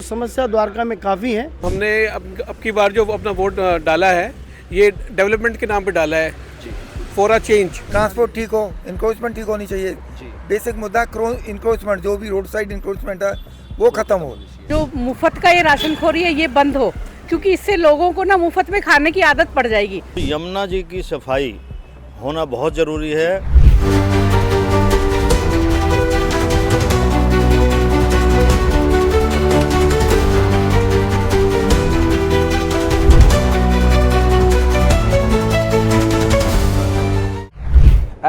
समस्या द्वारका में काफ़ी है। हमने अब की बार जो अपना वोट डाला है ये डेवलपमेंट के नाम पे डाला है फॉर अ चेंज। ट्रांसपोर्ट ठीक हो, इंक्रोचमेंट ठीक होनी चाहिए। बेसिक मुद्दा इंक्रोचमेंट, जो भी रोड साइड इंक्रोचमेंट है वो खत्म हो। जो मुफ्त का ये राशनखोरी है ये बंद हो, क्योंकि इससे लोगों को ना मुफ्त में खाने की आदत पड़ जाएगी। यमुना जी की सफाई होना बहुत ज़रूरी है।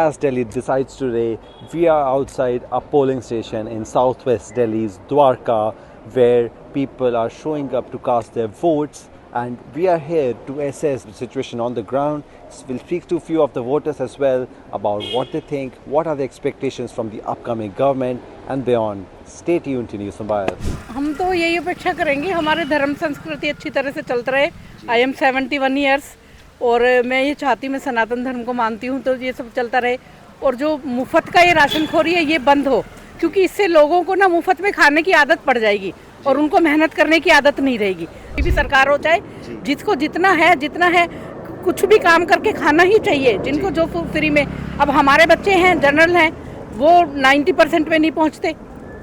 As Delhi decides today, we are outside a polling station in southwest Delhi's Dwarka, where people are showing up to cast their votes, and we are here to assess the situation on the ground. We'll speak to a few of the voters as well about what they think, what are the expectations from the upcoming government and beyond. Stay tuned to News Mumbai. हम तो यही अपेक्षा करेंगे हमारे धर्म संस्कृति अच्छी तरह से चलता रहे। आई एम 71 ईयर्स और मैं ये चाहती हूँ, मैं सनातन धर्म को मानती हूँ, तो ये सब चलता रहे। और जो मुफ्त का ये राशनखोरी है ये बंद हो, क्योंकि इससे लोगों को ना मुफ्त में खाने की आदत पड़ जाएगी और उनको मेहनत करने की आदत नहीं रहेगी। कोई भी सरकार हो चाहे, जिसको जितना है कुछ भी काम करके खाना ही चाहिए। जिनको जो फ्री में, अब हमारे बच्चे हैं जनरल हैं, वो 90% में नहीं पहुँचते,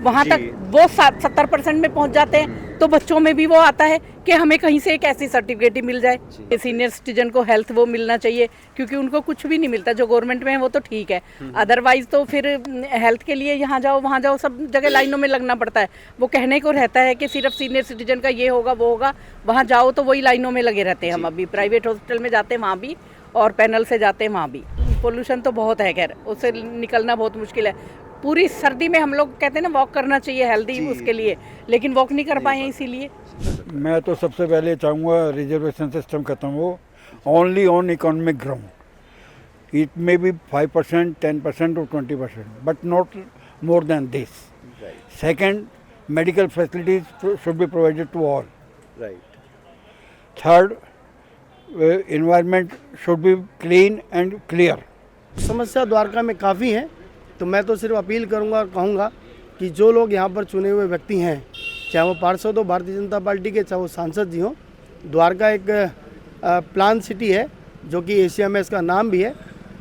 वहाँ तक वो 70% में पहुँच जाते हैं। तो बच्चों में भी वो आता है कि हमें कहीं से एक ऐसी सर्टिफिकेट ही मिल जाए। सीनियर सिटीजन को हेल्थ वो मिलना चाहिए, क्योंकि उनको कुछ भी नहीं मिलता। जो गवर्नमेंट में है वो तो ठीक है, अदरवाइज तो फिर हेल्थ के लिए यहाँ जाओ वहाँ जाओ, सब जगह लाइनों में लगना पड़ता है। वो कहने को रहता है कि सिर्फ सीनियर सिटीजन का ये होगा वो होगा, वहाँ जाओ तो वही लाइनों में लगे रहते हैं। हम अभी प्राइवेट हॉस्पिटल में जाते हैं वहाँ भी, और पैनल से जाते हैं वहाँ भी। पोल्यूशन तो बहुत है, खैर उससे निकलना बहुत मुश्किल है। पूरी सर्दी में हम लोग कहते हैं ना वॉक करना चाहिए हेल्दी उसके लिए, लेकिन वॉक नहीं कर पाए इसीलिए। मैं तो सबसे पहले चाहूँगा रिजर्वेशन सिस्टम खत्म हो, only on economic ground. It may be 5%, 10% और 20%, but not more than this. Second, medical facilities should be provided to all. Third, environment should be clean and clear. समस्या द्वारका में काफ़ी है, तो मैं तो सिर्फ अपील करूंगा और कहूँगा कि जो लोग यहाँ पर चुने हुए व्यक्ति हैं, चाहे वो पार्षद हो भारतीय जनता पार्टी के, चाहे वो सांसद जी हों, द्वारका एक प्लान सिटी है जो कि एशिया में इसका नाम भी है,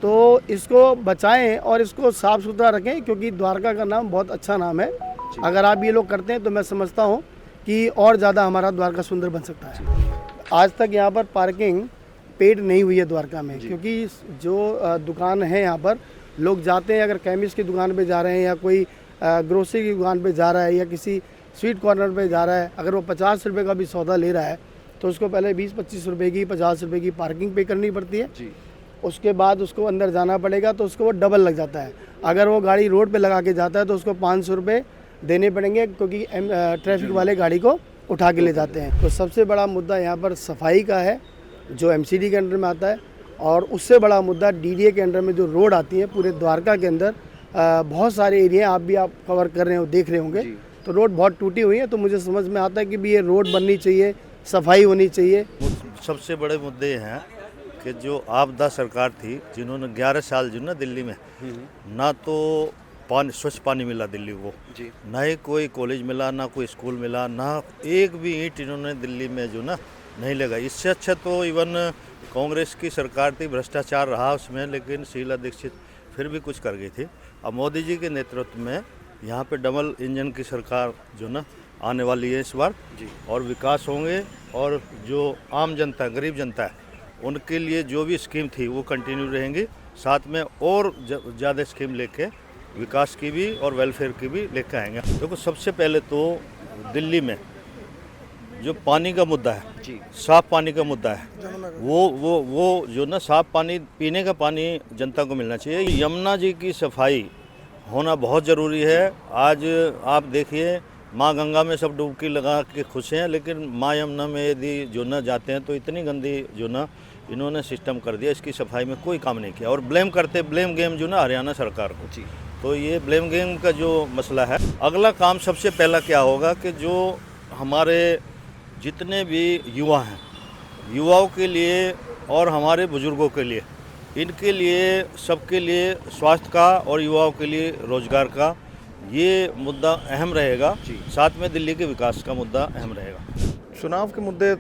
तो इसको बचाएं और इसको साफ़ सुथरा रखें, क्योंकि द्वारका का नाम बहुत अच्छा नाम है। अगर आप ये लोग करते हैं तो मैं समझता हूँ कि और ज़्यादा हमारा द्वारका सुंदर बन सकता है। आज तक यहाँ पर पार्किंग पेड नहीं हुई है द्वारका में, क्योंकि जो दुकान है यहाँ पर लोग जाते हैं, अगर केमिस्ट की दुकान पे जा रहे हैं या कोई ग्रोसरी की दुकान पे जा रहा है या किसी स्वीट कॉर्नर पे जा रहा है, अगर वो 50 रुपये का भी सौदा ले रहा है तो उसको पहले 20-25 रुपये की, 50 रुपये की पार्किंग पे करनी पड़ती है। उसके बाद उसको अंदर जाना पड़ेगा, तो उसको वो डबल लग जाता है। अगर वो गाड़ी रोड पे लगा के जाता है तो उसको 500 रुपये देने पड़ेंगे, क्योंकि ट्रैफिक वाले गाड़ी को उठा के ले जाते हैं। तो सबसे बड़ा मुद्दा यहाँ पर सफाई का है, जो MCD के अंडर में आता है, और उससे बड़ा मुद्दा DDA के अंडर में जो रोड आती है पूरे द्वारका के अंदर। बहुत सारे एरिया आप कवर कर रहे हो, देख रहे होंगे, तो रोड बहुत टूटी हुई है। तो मुझे समझ में आता है कि भी ये रोड बननी चाहिए, सफाई होनी चाहिए। सबसे बड़े मुद्दे हैं कि जो आपदा सरकार थी, जिन्होंने 11 साल जो ना दिल्ली में ना तो पानी, स्वच्छ पानी मिला दिल्ली को, ना ही कोई कॉलेज मिला, ना कोई स्कूल मिला, ना एक भी ईंट इन्होंने दिल्ली में जो ना नहीं लगा। इससे अच्छा तो इवन कांग्रेस की सरकार थी, भ्रष्टाचार रहा उसमें, लेकिन शीला दीक्षित फिर भी कुछ कर गई थी। अब मोदी जी के नेतृत्व में यहाँ पे डबल इंजन की सरकार जो ना आने वाली है इस बार, और विकास होंगे, और जो आम जनता, गरीब जनता है, उनके लिए जो भी स्कीम थी वो कंटिन्यू रहेंगी। साथ में और ज़्यादा स्कीम लेके विकास की भी और वेलफेयर की भी लेकर आएंगे। देखो, सबसे पहले तो दिल्ली में जो पानी का मुद्दा है, साफ पानी का मुद्दा है, वो जो ना साफ पानी, पीने का पानी जनता को मिलना चाहिए। यमुना जी की सफाई होना बहुत ज़रूरी है। आज आप देखिए, माँ गंगा में सब डुबकी लगा के खुश हैं, लेकिन माँ यमुना में यदि जो ना जाते हैं तो इतनी गंदी जो ना इन्होंने सिस्टम कर दिया, इसकी सफाई में कोई काम नहीं किया। और ब्लेम गेम जो ना हरियाणा सरकार को, तो ये ब्लेम गेम का जो मसला है। अगला काम सबसे पहला क्या होगा कि जो हमारे जितने भी युवा हैं, युवाओं के लिए और हमारे बुजुर्गों के लिए, इनके लिए, सबके लिए स्वास्थ्य का और युवाओं के लिए रोज़गार का ये मुद्दा अहम रहेगा, साथ में दिल्ली के विकास का मुद्दा अहम रहेगा। चुनाव के मुद्दे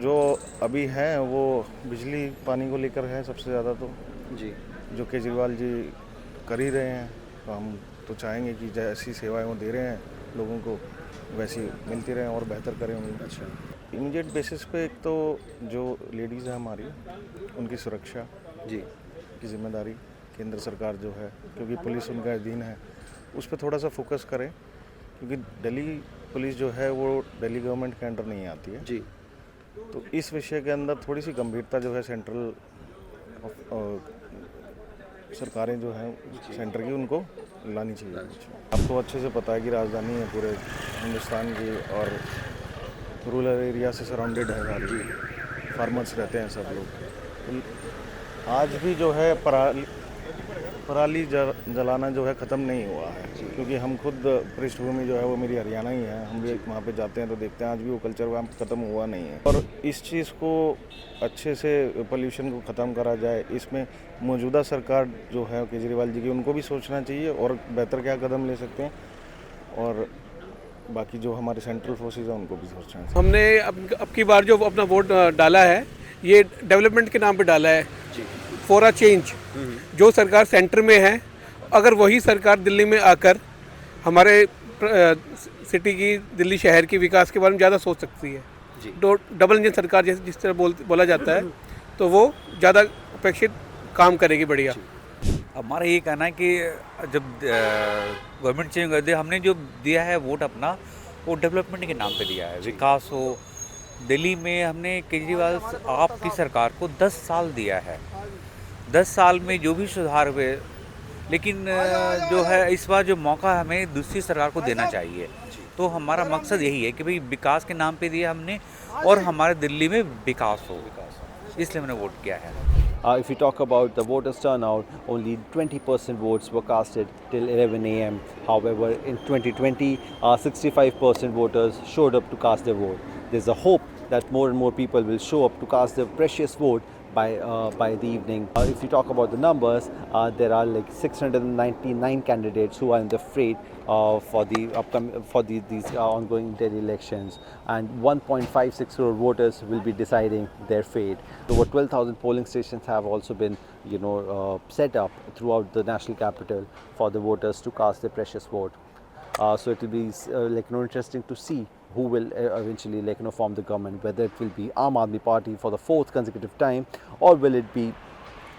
जो अभी हैं वो बिजली पानी को लेकर है सबसे ज़्यादा, तो जी जो केजरीवाल जी कर ही रहे हैं, तो हम तो चाहेंगे कि जैसी सेवाएं वो दे रहे हैं लोगों को वैसी मिलती रहें और बेहतर करें उन्हें। अच्छा इमीडिएट बेसिस पे एक तो जो लेडीज़ हैं हमारी, उनकी सुरक्षा जी की जिम्मेदारी केंद्र सरकार जो है, क्योंकि पुलिस उनका अधीन है, उस पर थोड़ा सा फोकस करें, क्योंकि दिल्ली पुलिस जो है वो दिल्ली गवर्नमेंट के अंडर नहीं आती है। जी तो इस विषय के अंदर थोड़ी सी गंभीरता जो है सेंट्रल सरकारें जो हैं सेंटर की, उनको लानी चाहिए। आपको अच्छे से पता है कि राजधानी है पूरे हिंदुस्तान की और रूरल एरिया से सराउंडेड है, सारी फार्मर्स रहते हैं सब लोग। तो आज भी जो है पराली जलाना जो है ख़त्म नहीं हुआ है, क्योंकि हम खुद पृष्ठभूमि जो है वो मेरी हरियाणा ही है, हम भी वहाँ पे जाते हैं तो देखते हैं आज भी वो कल्चर वहाँ ख़त्म हुआ नहीं है। और इस चीज़ को अच्छे से पोल्यूशन को ख़त्म करा जाए, इसमें मौजूदा सरकार जो है केजरीवाल जी की, उनको भी सोचना चाहिए और बेहतर क्या कदम ले सकते हैं, और बाकी जो हमारे सेंट्रल फोर्सेज हैं उनको भी सोचना चाहिए। हमने अब की बार जो अपना वोट डाला है ये डेवलपमेंट के नाम पे डाला है, फॉर अ चेंज। जो सरकार सेंटर में है, अगर वही सरकार दिल्ली में आकर हमारे सिटी की, दिल्ली शहर के विकास के बारे में ज़्यादा सोच सकती है, तो डबल इंजन सरकार जैसे जिस तरह बोला जाता है, तो वो ज़्यादा अपेक्षित काम करेगी बढ़िया। हमारा ये कहना है कि जब गवर्नमेंट चेंज कर दे, हमने जो दिया है वोट अपना, वो डेवलपमेंट के नाम पे दिया है, विकास हो। दिल्ली में हमने केजरीवाल आपकी सरकार को 10 साल दिया है, 10 साल में जो भी सुधार हुए, लेकिन जो है इस बार जो मौका हमें दूसरी सरकार को देना चाहिए। तो हमारा मकसद यही है कि भाई विकास के नाम पे दिया हमने और हमारे दिल्ली में विकास हो, इसलिए हमने वोट किया है। If we talk about the voters' turnout, only 20% votes were casted till 11 a.m. However, in 2020, 65% voters showed up to cast their vote. There's a hope that more and more people will show up to cast their precious vote by the evening. If you talk about the numbers, there are like 699 candidates who are in the fray for the upcoming these ongoing Delhi elections, and 1.56 crore voters will be deciding their fate. Over 12,000 polling stations have also been, set up throughout the national capital for the voters to cast their precious vote. So it will be interesting to see who will eventually form the government, whether it will be Aam Aadmi Party for the 4th consecutive time, or will it be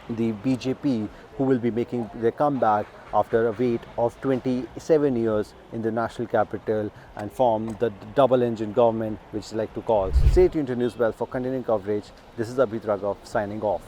the BJP who will be making their comeback after a wait of 27 years in the national capital and form the double engine government which they like to call. Stay tuned to Newsbell for continuing coverage. This is Abhit Raghav signing off.